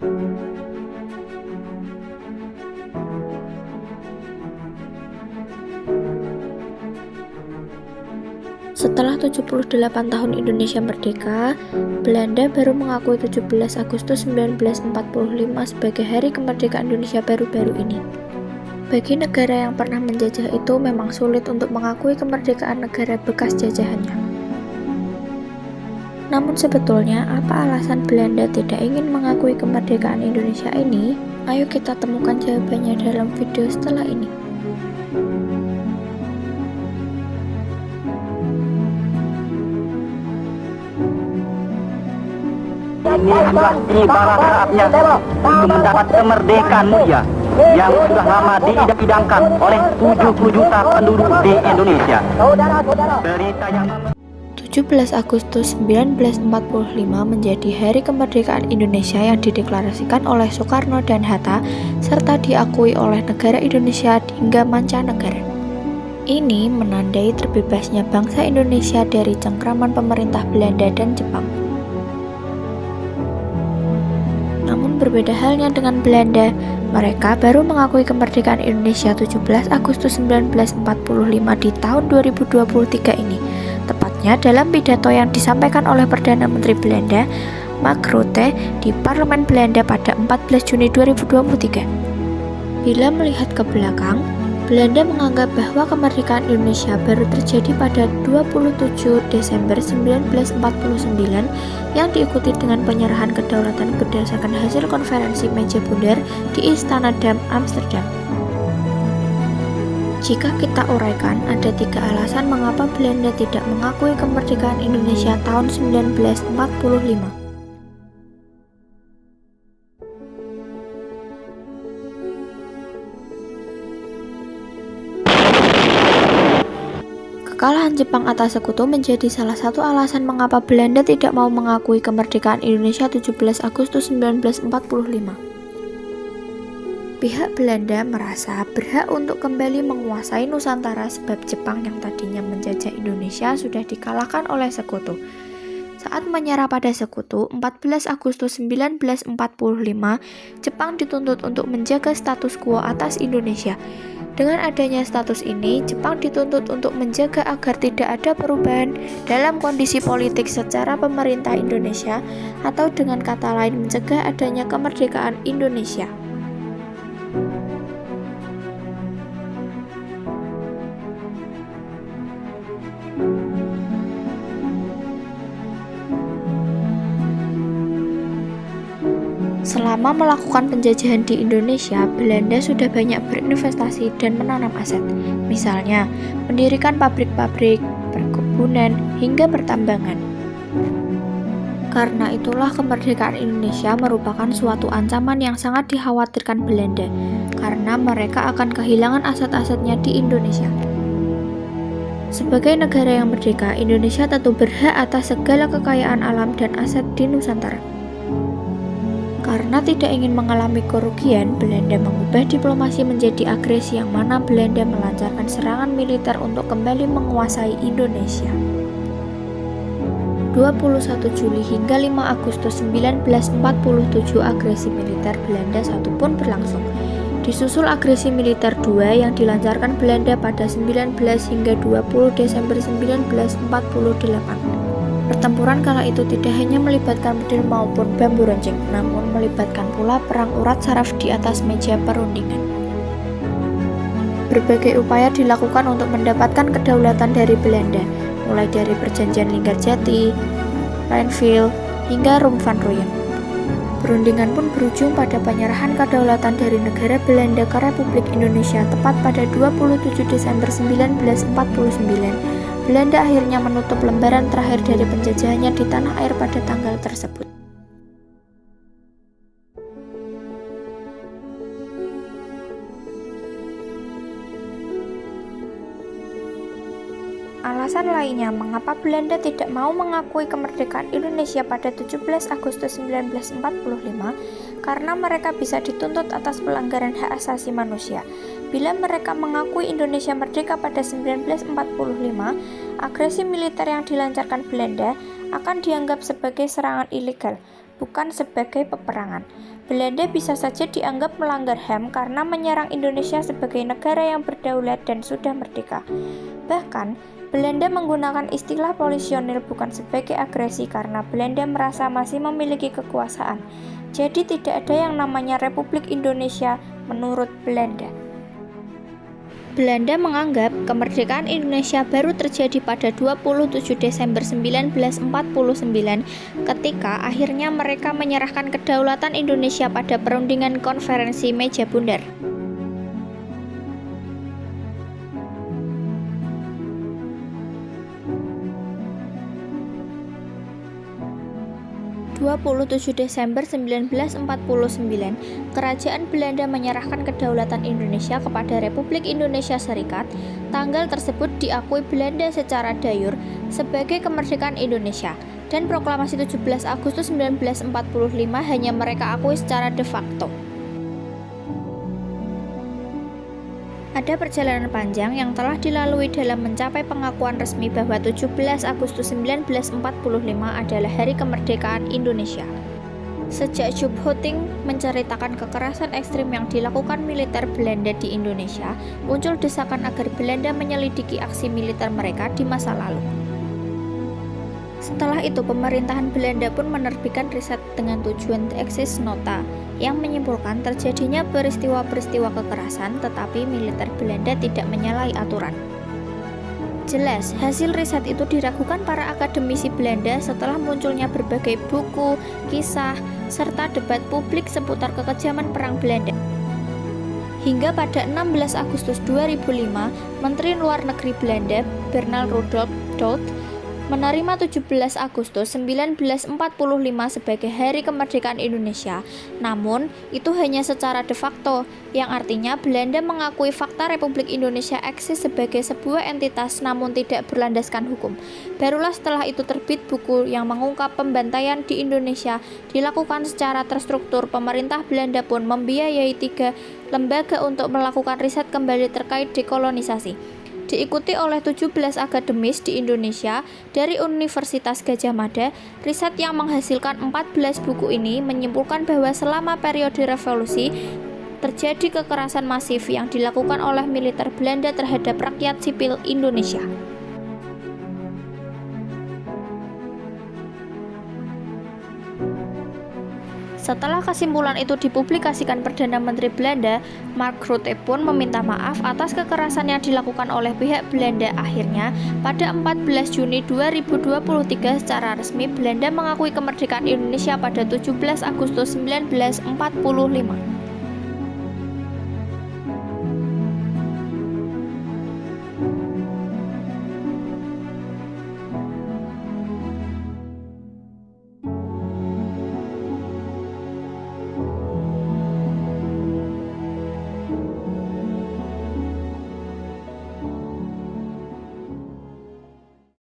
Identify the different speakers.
Speaker 1: Setelah 78 tahun Indonesia merdeka, Belanda baru mengakui 17 Agustus 1945 sebagai hari kemerdekaan Indonesia baru-baru ini. Bagi negara yang pernah menjajah itu memang sulit untuk mengakui kemerdekaan negara bekas jajahannya. Namun sebetulnya apa alasan Belanda tidak ingin mengakui kemerdekaan Indonesia ini? Ayo kita temukan jawabannya dalam video setelah ini.
Speaker 2: Ini sudah tibalah saatnya untuk mendapat kemerdekaan mulia yang sudah lama diidam-idamkan oleh 70 juta penduduk di Indonesia. Berita yang
Speaker 1: 17 Agustus 1945 menjadi hari kemerdekaan Indonesia yang dideklarasikan oleh Soekarno dan Hatta serta diakui oleh negara Indonesia hingga mancanegara. Ini menandai terbebasnya bangsa Indonesia dari cengkraman pemerintah Belanda dan Jepang. Namun berbeda halnya dengan Belanda, mereka baru mengakui kemerdekaan Indonesia 17 Agustus 1945 di tahun 2023 ini, tepatnya dalam pidato yang disampaikan oleh Perdana Menteri Belanda, Mark Rutte, di Parlemen Belanda pada 14 Juni 2023. Bila melihat ke belakang, Belanda menganggap bahwa kemerdekaan Indonesia baru terjadi pada 27 Desember 1949 yang diikuti dengan penyerahan kedaulatan berdasarkan hasil konferensi meja bundar di Istana Dam, Amsterdam. Jika kita uraikan, ada 3 alasan mengapa Belanda tidak mengakui kemerdekaan Indonesia tahun 1945. Kekalahan Jepang atas Sekutu menjadi salah satu alasan mengapa Belanda tidak mau mengakui kemerdekaan Indonesia 17 Agustus 1945. Pihak Belanda merasa berhak untuk kembali menguasai Nusantara sebab Jepang yang tadinya menjajah Indonesia sudah dikalahkan oleh Sekutu. Saat menyerah pada Sekutu, 14 Agustus 1945, Jepang dituntut untuk menjaga status quo atas Indonesia. Dengan adanya status ini, Jepang dituntut untuk menjaga agar tidak ada perubahan dalam kondisi politik secara pemerintah Indonesia, atau dengan kata lain mencegah adanya kemerdekaan Indonesia. Selama melakukan penjajahan di Indonesia, Belanda sudah banyak berinvestasi dan menanam aset. Misalnya, mendirikan pabrik-pabrik, perkebunan, hingga pertambangan. Karena itulah kemerdekaan Indonesia merupakan suatu ancaman yang sangat dikhawatirkan Belanda, karena mereka akan kehilangan aset-asetnya di Indonesia. Sebagai negara yang merdeka, Indonesia tentu berhak atas segala kekayaan alam dan aset di Nusantara. Karena tidak ingin mengalami kerugian, Belanda mengubah diplomasi menjadi agresi yang mana Belanda melancarkan serangan militer untuk kembali menguasai Indonesia. 21 Juli hingga 5 Agustus 1947 agresi militer Belanda 1 pun berlangsung. Disusul agresi militer 2 yang dilancarkan Belanda pada 19 hingga 20 Desember 1948. Pertempuran kala itu tidak hanya melibatkan pedang maupun bambu runcing, namun melibatkan pula perang urat saraf di atas meja perundingan. Berbagai upaya dilakukan untuk mendapatkan kedaulatan dari Belanda, mulai dari perjanjian Linggarjati, Rhineville, hingga Rum van Rooyen. Perundingan pun berujung pada penyerahan kedaulatan dari negara Belanda ke Republik Indonesia tepat pada 27 Desember 1949. Belanda akhirnya menutup lembaran terakhir dari penjajahannya di tanah air pada tanggal tersebut. Alasan lainnya mengapa Belanda tidak mau mengakui kemerdekaan Indonesia pada 17 Agustus 1945 karena mereka bisa dituntut atas pelanggaran hak asasi manusia. Bila mereka mengakui Indonesia merdeka pada 1945, agresi militer yang dilancarkan Belanda akan dianggap sebagai serangan ilegal, bukan sebagai peperangan. Belanda bisa saja dianggap melanggar HAM karena menyerang Indonesia sebagai negara yang berdaulat dan sudah merdeka. Bahkan, Belanda menggunakan istilah polisionil bukan sebagai agresi karena Belanda merasa masih memiliki kekuasaan. Jadi tidak ada yang namanya Republik Indonesia menurut Belanda. Belanda menganggap kemerdekaan Indonesia baru terjadi pada 27 Desember 1949 ketika akhirnya mereka menyerahkan kedaulatan Indonesia pada perundingan konferensi Meja Bundar. 27 Desember 1949, Kerajaan Belanda menyerahkan kedaulatan Indonesia kepada Republik Indonesia Serikat. Tanggal tersebut diakui Belanda secara de jure sebagai kemerdekaan Indonesia, dan proklamasi 17 Agustus 1945 hanya mereka akui secara de facto. Ada perjalanan panjang yang telah dilalui dalam mencapai pengakuan resmi bahwa 17 Agustus 1945 adalah hari kemerdekaan Indonesia. Sejak Job Houting menceritakan kekerasan ekstrim yang dilakukan militer Belanda di Indonesia, muncul desakan agar Belanda menyelidiki aksi militer mereka di masa lalu. Setelah itu, pemerintahan Belanda pun menerbitkan riset dengan tujuan The Axis Nota yang menyimpulkan terjadinya peristiwa-peristiwa kekerasan, tetapi militer Belanda tidak menyalahi aturan. Jelas, hasil riset itu diragukan para akademisi Belanda setelah munculnya berbagai buku, kisah, serta debat publik seputar kekejaman perang Belanda. Hingga pada 16 Agustus 2005, Menteri Luar Negeri Belanda, Bernard Rudolf Dodt, menerima 17 Agustus 1945 sebagai Hari Kemerdekaan Indonesia. Namun, itu hanya secara de facto, yang artinya Belanda mengakui fakta Republik Indonesia eksis sebagai sebuah entitas namun tidak berlandaskan hukum. Barulah setelah itu terbit buku yang mengungkap pembantaian di Indonesia dilakukan secara terstruktur. Pemerintah Belanda pun membiayai 3 lembaga untuk melakukan riset kembali terkait dekolonisasi. Diikuti oleh 17 akademis di Indonesia dari Universitas Gadjah Mada. Riset yang menghasilkan 14 buku ini menyimpulkan bahwa selama periode revolusi terjadi kekerasan masif yang dilakukan oleh militer Belanda terhadap rakyat sipil Indonesia. Setelah kesimpulan itu dipublikasikan, Perdana Menteri Belanda, Mark Rutte pun meminta maaf atas kekerasan yang dilakukan oleh pihak Belanda. Akhirnya, pada 14 Juni 2023 secara resmi Belanda mengakui kemerdekaan Indonesia pada 17 Agustus 1945.